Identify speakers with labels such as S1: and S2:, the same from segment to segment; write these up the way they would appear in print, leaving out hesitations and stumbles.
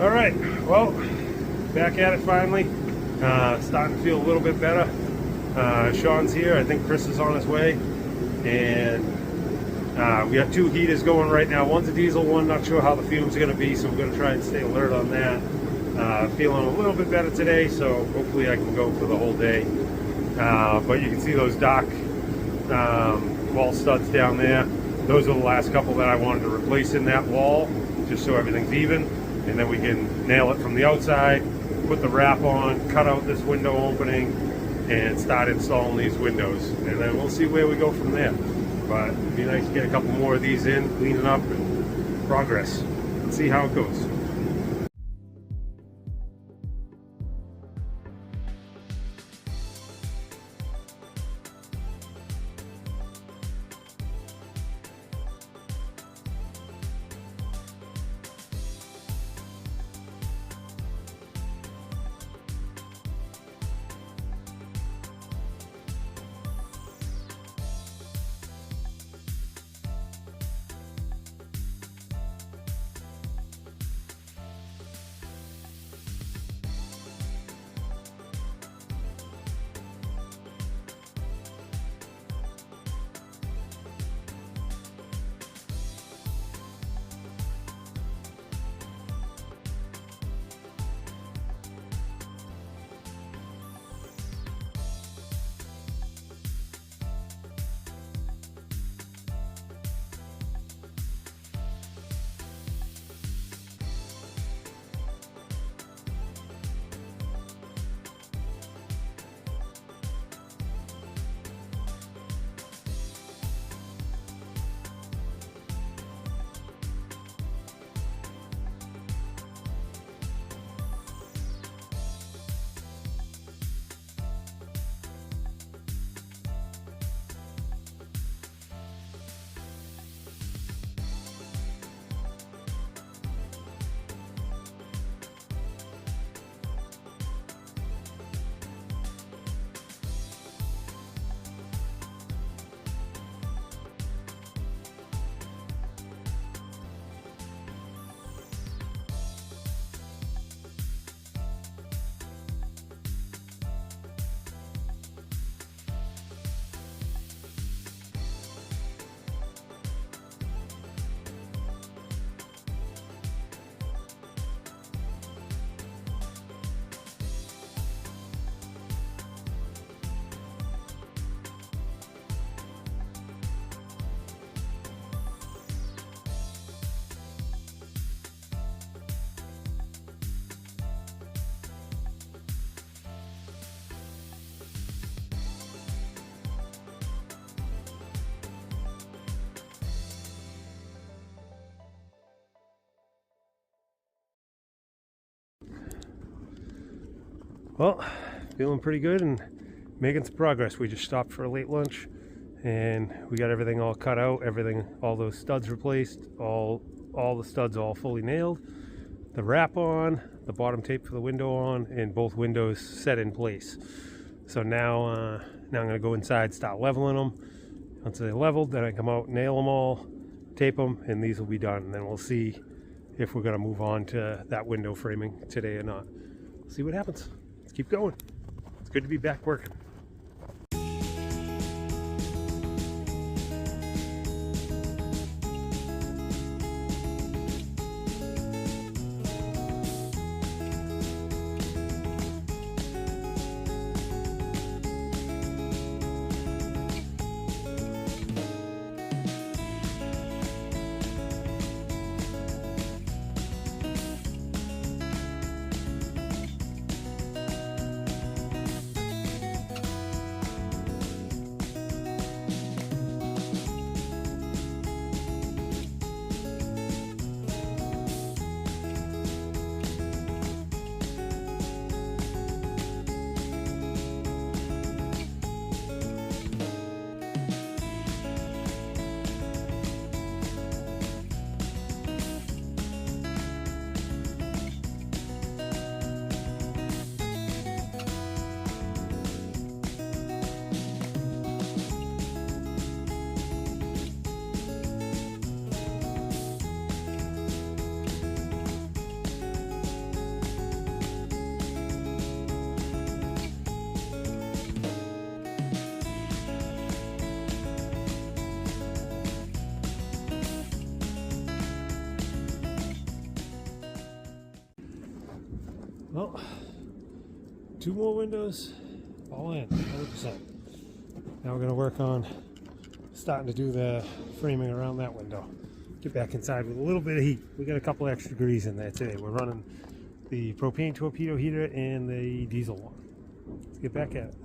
S1: All right, well, back at it finally. Starting to feel a little bit better. Sean's here. I think Chris is on his way. And we got two heaters going right now. One's a diesel one, not sure how the fumes are going to be, so we're going to try and stay alert on that. Feeling a little bit better today, so hopefully I can go for the whole day. But you can see those dark wall studs down there. Those are the last couple that I wanted to replace in that wall, just so everything's even. And then we can nail it from the outside, put the wrap on, cut out this window opening, and start installing these windows. And then we'll see where we go from there. But it'd be nice to get a couple more of these in, clean it up, and progress. Let's see how it goes. Well, feeling pretty good and making some progress. We just stopped for a late lunch and we got everything all cut out, all those studs replaced, all the studs all fully nailed, the wrap on, the bottom tape for the window on, and both windows set in place. So now I'm going to go inside, start leveling them. Once they're leveled, then I come out, nail them all, tape them, and these will be done. And then we'll see if we're going to move on to that window framing today or not. See what happens. Let's keep going. It's good to be back working. Well, 2 more windows, all in, 100%. Now we're going to work on starting to do the framing around that window. Get back inside with a little bit of heat. We got a couple extra degrees in there today. We're running the propane torpedo heater and the diesel one. Let's get back at it.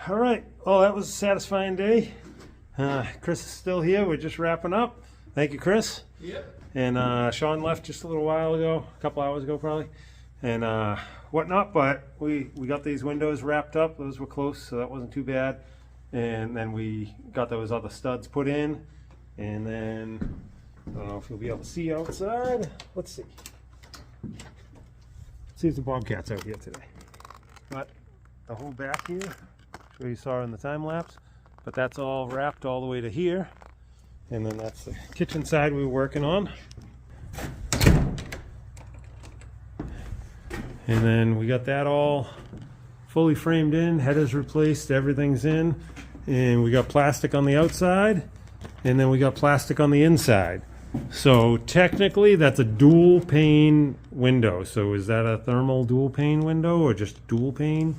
S1: All right, well, that was a satisfying day. Chris is still here. We're just wrapping up. Thank you, Chris.
S2: Yep.
S1: And Sean left just a little while ago, a couple hours ago probably, and whatnot. But we got these windows wrapped up. Those were close, so that wasn't too bad. And then we got those other studs put in. And then, I don't know if you'll be able to see outside. Let's see. Let's see if the bobcat's out here today. But the whole back here, sure you saw in the time lapse, but that's all wrapped all the way to here. And then that's the kitchen side we were working on. And then we got that all fully framed in, headers replaced, everything's in. And we got plastic on the outside, and then we got plastic on the inside. So technically that's a dual pane window. So is that a thermal dual pane window or just dual pane?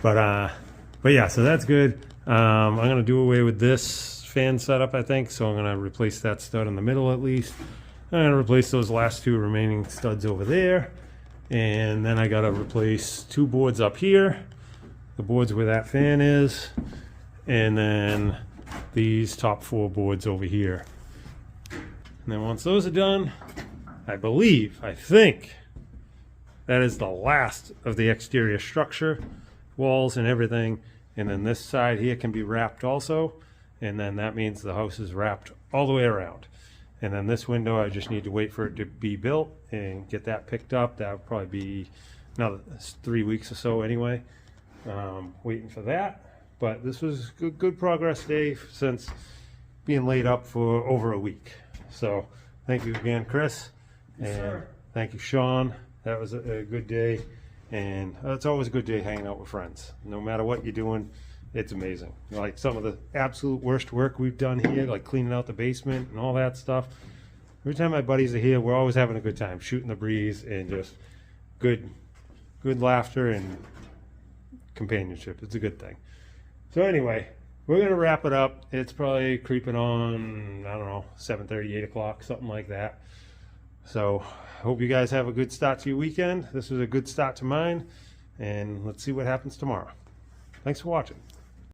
S1: But yeah, so that's good. I'm gonna do away with this fan setup, I think. So I'm gonna replace that stud in the middle at least. I'm gonna replace those last two remaining studs over there. And then I gotta replace two boards up here, the boards where that fan is, and then these top four boards over here. And then once those are done, I think that is the last of the exterior structure, walls and everything. And then this side here can be wrapped also. And then that means the house is wrapped all the way around. And then this window, I just need to wait for it to be built and get that picked up. That would probably be another 3 weeks or so anyway. Waiting for that. But this was good progress day since being laid up for over a week. So thank you again, Chris.
S2: Yes,
S1: and
S2: sir.
S1: Thank you, Sean. That was a good day. And it's always a good day hanging out with friends. No matter what you're doing, it's amazing. Like some of the absolute worst work we've done here, like cleaning out the basement and all that stuff. Every time my buddies are here, we're always having a good time, shooting the breeze and just good laughter and companionship. It's a good thing. So anyway, we're gonna wrap it up. It's probably creeping on, I don't know, 7:30, 8 o'clock, something like that. So hope you guys have a good start to your weekend. This was a good start to mine, and let's see what happens tomorrow. Thanks for watching.